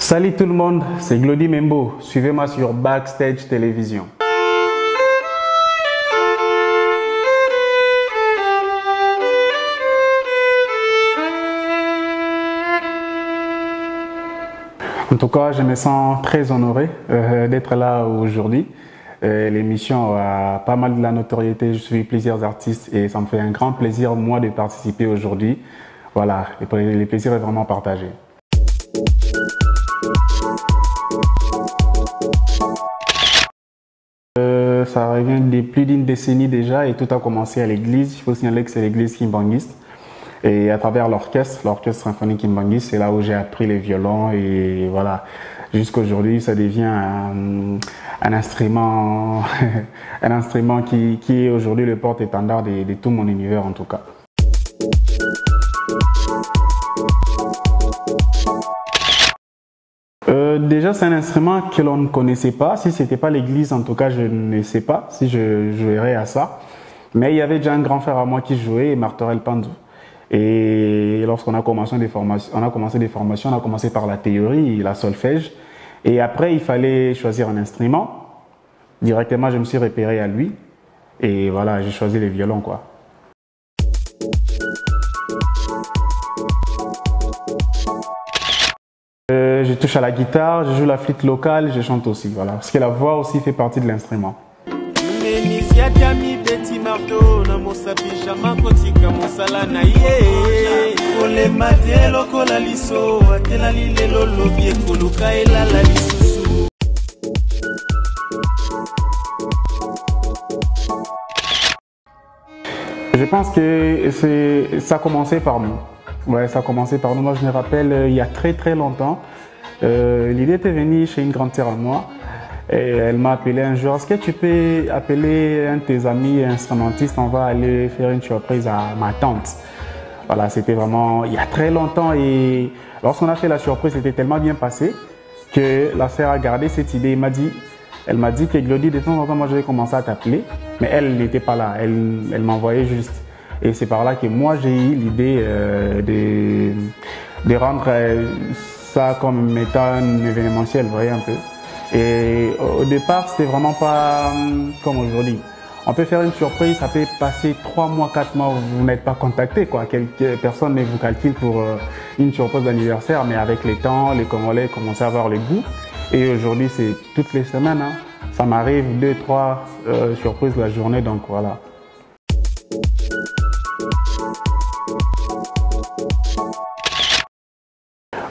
Salut tout le monde, c'est Glody Membo. Suivez-moi sur Backstage Télévision. En tout cas, je me sens très honoré d'être là aujourd'hui. L'émission a pas mal de la notoriété, je suis plusieurs artistes et ça me fait un grand plaisir, moi, de participer aujourd'hui. Voilà, le plaisir est vraiment partagé. Ça revient de plus d'une décennie déjà et tout a commencé à l'église. Il faut signaler que c'est l'église kimbangiste. Et à travers l'orchestre symphonique kimbangiste, c'est là où j'ai appris les violons et voilà. Jusqu'à aujourd'hui, ça devient un instrument, un instrument qui est aujourd'hui le porte-étendard de tout mon univers en tout cas. Déjà, c'est un instrument que l'on ne connaissait pas. Si ce n'était pas l'église, en tout cas, je ne sais pas si je jouerais à ça. Mais il y avait déjà un grand frère à moi qui jouait, Martorel Pandou. Et lorsqu'on a commencé des formations, on a commencé par la théorie, la solfège. Et après, il fallait choisir un instrument. Directement, je me suis repéré à lui. Et voilà, j'ai choisi les violons, quoi. Je touche à la guitare, je joue la flûte locale, je chante aussi, voilà. Parce que la voix aussi fait partie de l'instrument. Je pense que ça a commencé par nous. Ouais, ça a commencé par nous. Moi, je me rappelle, il y a très longtemps, l'idée était venue chez une grande sœur à moi. Et elle m'a appelé un jour. Est-ce que tu peux appeler un de tes amis instrumentistes? On va aller faire une surprise à ma tante. Voilà, c'était vraiment il y a très longtemps. Et lorsqu'on a fait la surprise, c'était tellement bien passé que la sœur a gardé cette idée. Elle m'a dit que Glody, de temps en temps, moi, je vais commencer à t'appeler. Mais elle n'était pas là. Elle m'envoyait juste. Et c'est par là que moi j'ai eu l'idée de rendre ça comme étant un événementiel, vous voyez un peu. Et au départ, c'était vraiment pas comme aujourd'hui. On peut faire une surprise, ça peut passer 3 mois, 4 mois, vous n'êtes pas contacté, quoi. Personne ne vous calcule pour une surprise d'anniversaire, mais avec le temps, les Congolais commencent à avoir le goût. Et aujourd'hui, c'est toutes les semaines, hein. Ça m'arrive 2, 3 surprises la journée, donc voilà.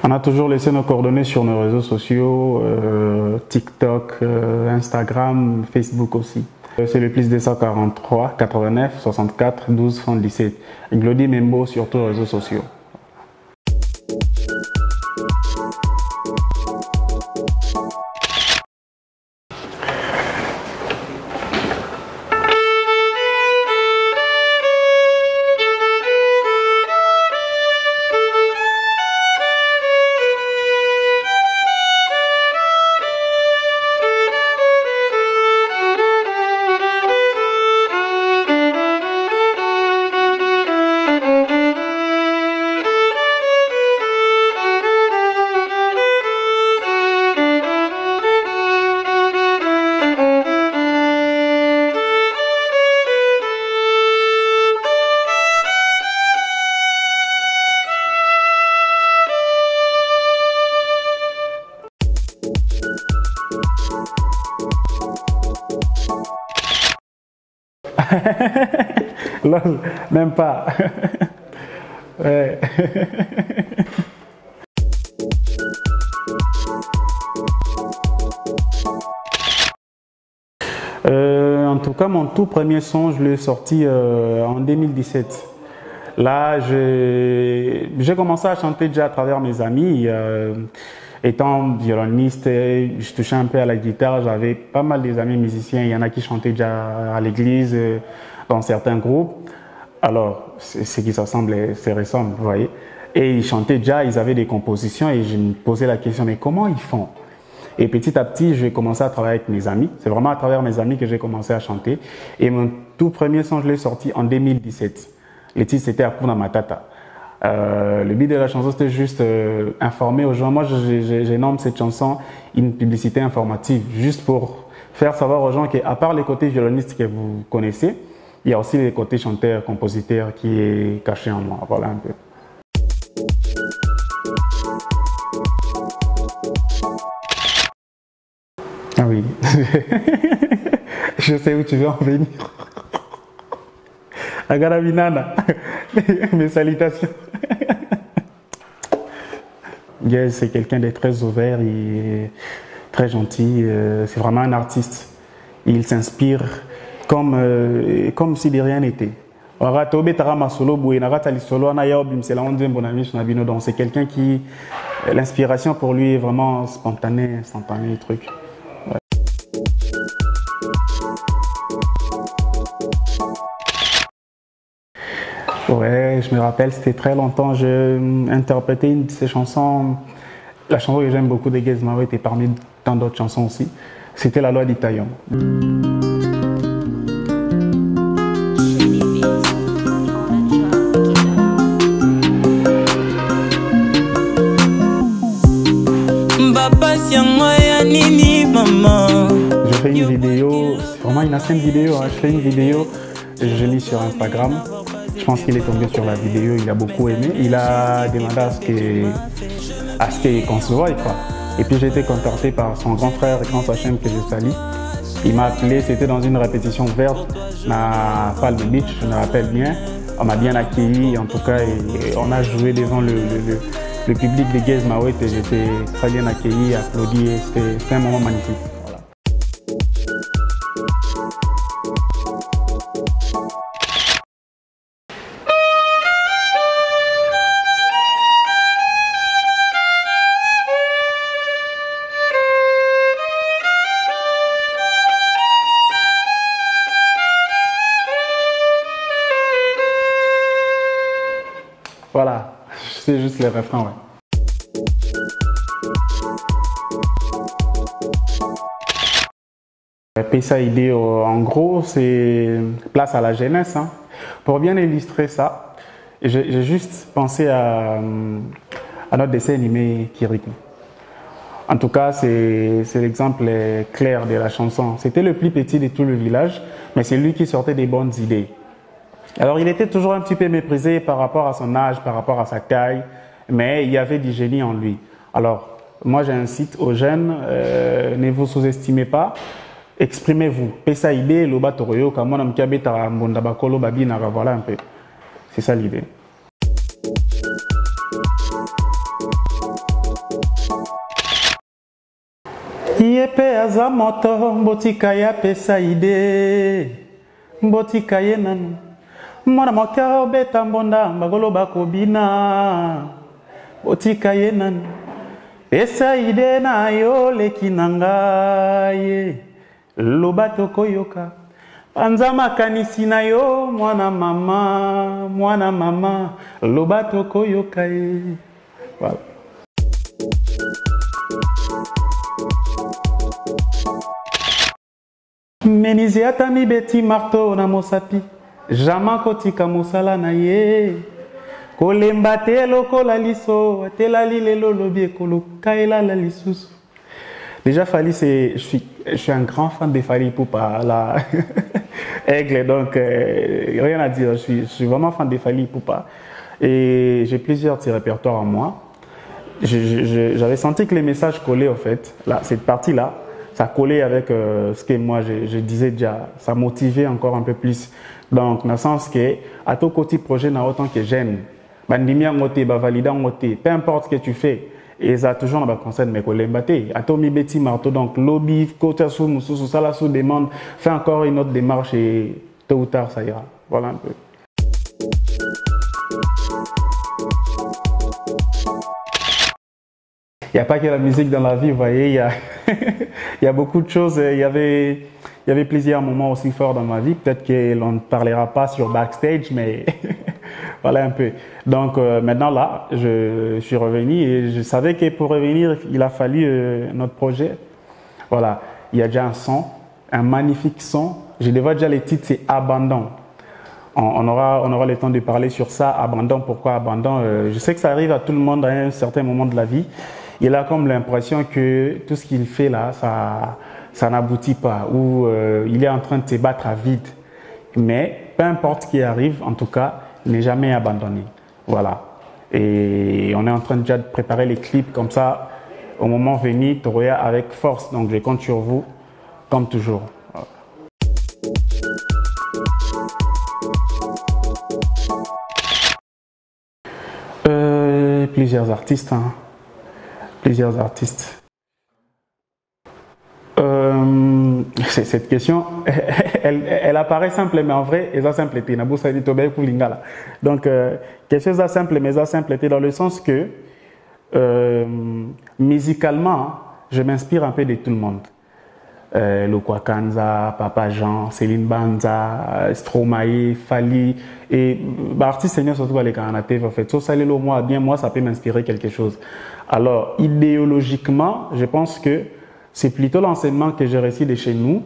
On a toujours laissé nos coordonnées sur nos réseaux sociaux, TikTok, Instagram, Facebook aussi. C'est le plus 243 89 64 12 77. Glody Membo sur tous les réseaux sociaux. Lol, même pas. Ouais. En tout cas, mon tout premier son, je l'ai sorti en 2017. Là, j'ai commencé à chanter déjà à travers mes amis. Étant violoniste, je touchais un peu à la guitare, j'avais pas mal des amis musiciens, il y en a qui chantaient déjà à l'église, dans certains groupes. Alors, ce qui s'assemble, c'est récent, vous voyez. Et ils chantaient déjà, ils avaient des compositions et je me posais la question, mais comment ils font? Et petit à petit, j'ai commencé à travailler avec mes amis. C'est vraiment à travers mes amis que j'ai commencé à chanter. Et mon tout premier son, je l'ai sorti en 2017. Le titre, c'était Hakuna Matata. Le but de la chanson, c'était juste informer aux gens. Moi, j'ai nommé cette chanson une publicité informative, juste pour faire savoir aux gens qu'à part les côtés violonistes que vous connaissez, il y a aussi les côtés chanteur, compositeur qui est caché en moi. Voilà un peu. Ah oui, je sais où tu veux en venir. Agaravinana, mes salutations. Yes, c'est quelqu'un de très ouvert et très gentil. C'est vraiment un artiste. Il s'inspire comme si de rien n'était. Donc c'est quelqu'un qui, l'inspiration pour lui est vraiment spontanée, truc. Ouais, je me rappelle, c'était très longtemps, j'ai interprété une de ses chansons. La chanson que j'aime beaucoup de Gez Mawe était parmi tant d'autres chansons aussi. C'était La Loi d'Itaïon. Je fais une vidéo, c'est vraiment une ancienne vidéo, hein. Je fais une vidéo, je l'ai sur Instagram. Je pense qu'il est tombé sur la vidéo, il a beaucoup aimé. Il a demandé à ce qu'on se voie, quoi. Et puis j'ai été contacté par son grand frère, Grand Sachem, que je salue. Il m'a appelé, c'était dans une répétition verte à Palm Beach, je me rappelle bien. On m'a bien accueilli, en tout cas, et on a joué devant le public de Gez Mawe. J'étais très bien accueilli, applaudi, c'était un moment magnifique. Voilà, c'est juste les refrains, ouais. Pessa idée, en gros, c'est place à la jeunesse. Hein. Pour bien illustrer ça, j'ai juste pensé à notre dessin animé Kirikou. En tout cas, c'est l'exemple clair de la chanson. C'était le plus petit de tout le village, mais c'est lui qui sortait des bonnes idées. Alors, il était toujours un petit peu méprisé par rapport à son âge, par rapport à sa taille, mais il y avait du génie en lui. Alors, moi, j'incite aux jeunes, ne vous sous-estimez pas, exprimez-vous. Pessa idée, loba toroyo, kamona mkiabe ta mbonda bakolo babi na voilà un peu. C'est ça l'idée. Yepe aza moto, mbotika ya pessa idée, mbotika ye nanu. Mwana moka obeta mbonda bagolo bakobina otika ye nanu pesa ide na yo leki nanga ye loba tokoyoka panza makanisi na yo mwana mama loba tokoyoka ye. Voilà. Menizi atami beti marto na mosapi Jama kotika musala na ye kolemba te lokola liso atelali lelo lobi ekoluka elala lisusu. Déjà Fally, je suis un grand fan de Fally Ipupa, la aigle, donc rien à dire, je suis vraiment fan de Fally Ipupa et j'ai plusieurs petits répertoires en moi. J'avais senti que les messages collaient en fait, là, cette partie-là, ça collait avec ce que moi je disais déjà, ça motivait encore un peu plus. Donc, dans le sens que, à ton côté projet, n'a autant que j'aime. Bandimia ngote, valida ngote, peu importe ce que tu fais. Et ça toujours dans le conseil de mes collègues. À ton mi beti marteau, donc, lobby, côté sous moussou, ça la sous demande, fais encore une autre démarche et tôt ou tard, ça ira. Voilà un peu. Il n'y a pas que la musique dans la vie, vous voyez, il y a beaucoup de choses. Il y avait plusieurs moments aussi forts dans ma vie. Peut-être qu'on ne parlera pas sur backstage, mais voilà un peu. Donc maintenant là, je suis revenu et je savais que pour revenir, il a fallu notre projet. Voilà, il y a déjà un son, un magnifique son. Je le vois déjà, les titres, c'est Abandon. on aura le temps de parler sur ça. Abandon, pourquoi abandon? Je sais que ça arrive à tout le monde à un certain moment de la vie. Il a comme l'impression que tout ce qu'il fait là, ça n'aboutit pas, ou il est en train de se battre à vide. Mais peu importe ce qui arrive, en tout cas, n'est jamais abandonné. Voilà. Et on est en train déjà de préparer les clips comme ça. Au moment venu, Toroya avec force. Donc je compte sur vous, comme toujours. Plusieurs artistes. Hein. Plusieurs artistes. Cette question, elle apparaît simple, mais en vrai, elle a simple été. Donc, quelque chose de simple, mais ça simple été dans le sens que, musicalement, je m'inspire un peu de tout le monde. Lokwa Kanza, Papa Jean, Céline Banza, Stromae, Fali, et artistes seniors surtout les Kananaté, en fait. Ça, moi, bien, moi, ça peut m'inspirer quelque chose. Alors, idéologiquement, je pense que c'est plutôt l'enseignement que j'ai reçu de chez nous,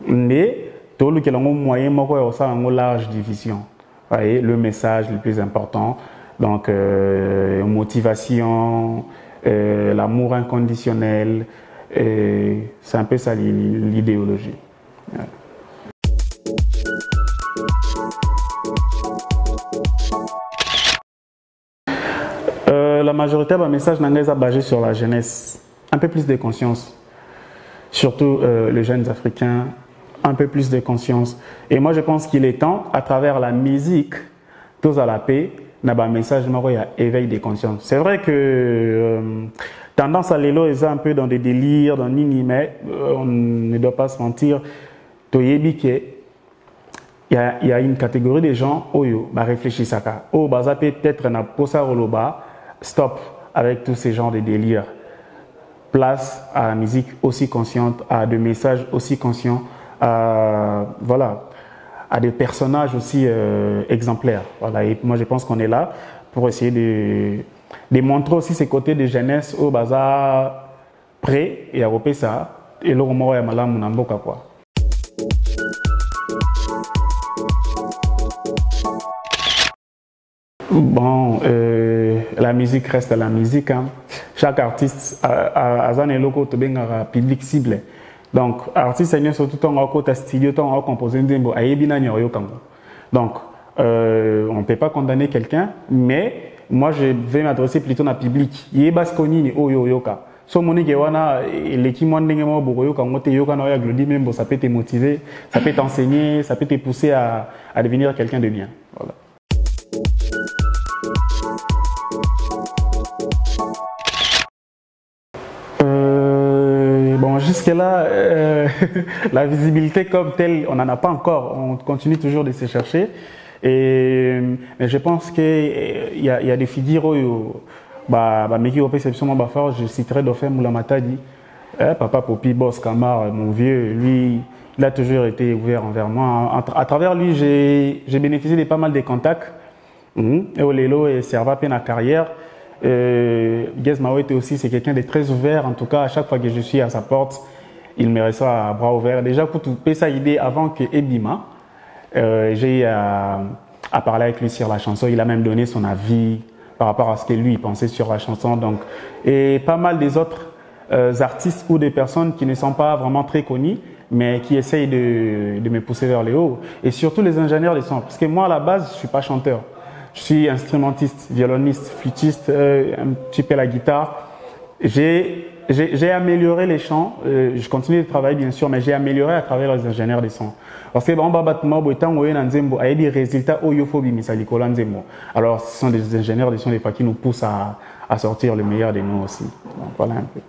mais tout le moyen, moi, ça en large division. Vous voyez, le message le plus important, donc motivation, l'amour inconditionnel, c'est un peu ça l'idéologie. Ouais. La majorité de mes messages sont basés sur la jeunesse, un peu plus de conscience. Surtout les jeunes Africains, un peu plus de conscience. Et moi, je pense qu'il est temps, à travers la musique, tous à la paix, un message il y a éveil des consciences. C'est vrai que tendance à l'élo est un peu dans des délires, dans nini, mais on ne doit pas se mentir. Il y a une catégorie de gens qui réfléchissent à ça. Peut-être na posa roloba, stop avec tous ces genres de délires. Place à la musique aussi consciente, à des messages aussi conscients, voilà, à des personnages aussi exemplaires. Voilà. Et moi, je pense qu'on est là pour essayer de montrer aussi ces côtés de jeunesse au bazar prêt et à repérer ça. Et là, on va y quoi. Bon, la musique reste la musique. Hein. Chaque artiste a un public cible. Donc, artiste senior surtout un studio, un composé donc, on ne peut pas condamner quelqu'un, mais moi je vais m'adresser plutôt à public. Ça peut te motiver, ça peut t'enseigner, ça peut te pousser à devenir quelqu'un de bien. Voilà. Bon, jusque-là, la visibilité comme telle, on n'en a pas encore. On continue toujours de se chercher. Et je pense qu'il y a des figures je citerai Dauphin Moulamatadi, Papa Popi, Boss Kamar, mon vieux, lui, il a toujours été ouvert envers moi. À travers lui, j'ai bénéficié de pas mal de contacts. Et Olelo et Serva peine à carrière. Gez Mawete aussi, c'est quelqu'un de très ouvert. En tout cas, à chaque fois que je suis à sa porte, il me reçoit à bras ouverts. Déjà, pour tout ça idée avant que Ebima, j'ai eu à parler avec lui sur la chanson. Il a même donné son avis par rapport à ce que lui pensait sur la chanson. Donc, et pas mal des autres artistes ou des personnes qui ne sont pas vraiment très connues, mais qui essayent de me pousser vers le haut. Et surtout les ingénieurs de son. Parce que moi, à la base, je ne suis pas chanteur. Je suis instrumentiste, violoniste, flûtiste, un petit peu la guitare. J'ai amélioré les chants. Je continue de travailler, bien sûr, mais j'ai amélioré à travers les ingénieurs de son. Parce que des résultats alors ce sont des ingénieurs de son des fois qui nous poussent à sortir le meilleur de nous aussi. Donc, voilà un peu.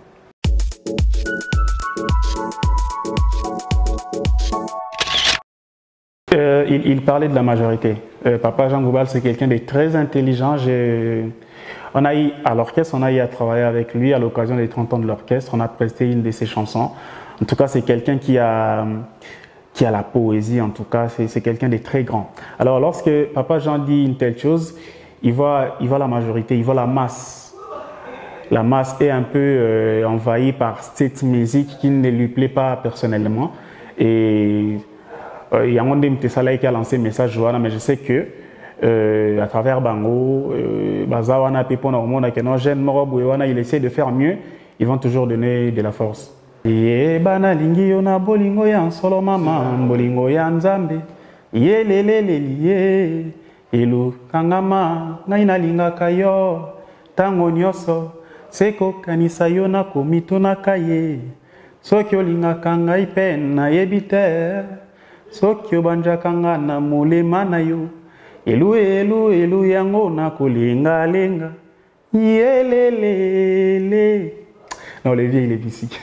Il parlait de la majorité. Papa Jean Goubal, c'est quelqu'un de très intelligent. On a eu à l'orchestre, on a eu à travailler avec lui à l'occasion des 30 ans de l'orchestre. On a presté une de ses chansons. En tout cas, c'est quelqu'un qui a la poésie. En tout cas, c'est quelqu'un de très grand. Alors, lorsque Papa Jean dit une telle chose, il voit la majorité, il voit la masse. La masse est un peu envahie par cette musique qui ne lui plaît pas personnellement. Et Il y a un monde qui a lancé un message, mais je sais que à travers Bango, Bazawana, Pepona, au monde, il essaie de faire mieux, ils vont toujours donner de la force. Ye bana lingi yona bolingo ya solo mama bolingo ya nzambe ye lelele ye elu kangama ngaina linga kayo tango nyoso seko kanisa yona komito na kaye soki olinga kanga ipen na yebite soki obanja kanga na mulema na yo elu yango na kolinga lenga ye lelele. Non, les vieilles, les musiques.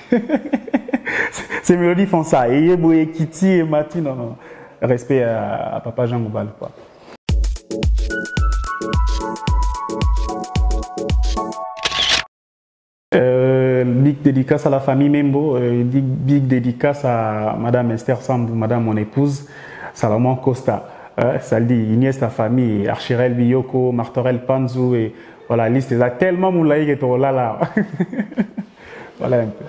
Ces mélodies font ça. Et Yéboué, Kitty et Mati, non. Respect à Papa Jean Goubal, quoi. Big dédicace à la famille Membo. Big dédicace à Madame Esther Sambou, Madame mon épouse, Salomon Costa. Ça le dit, Inès, ta famille, Archirel Biyoko, Martorel Panzou, et voilà, la liste est là. Tellement moulaï que tu là. Voilà un peu.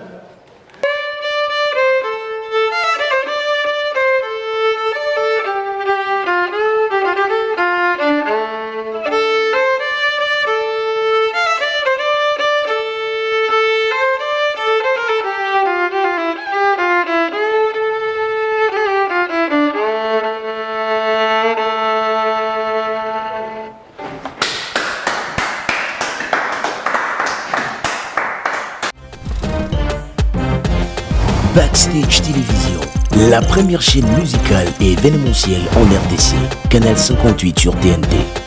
Backstage Télévision, la première chaîne musicale et événementielle en RDC. Canal 58 sur TNT.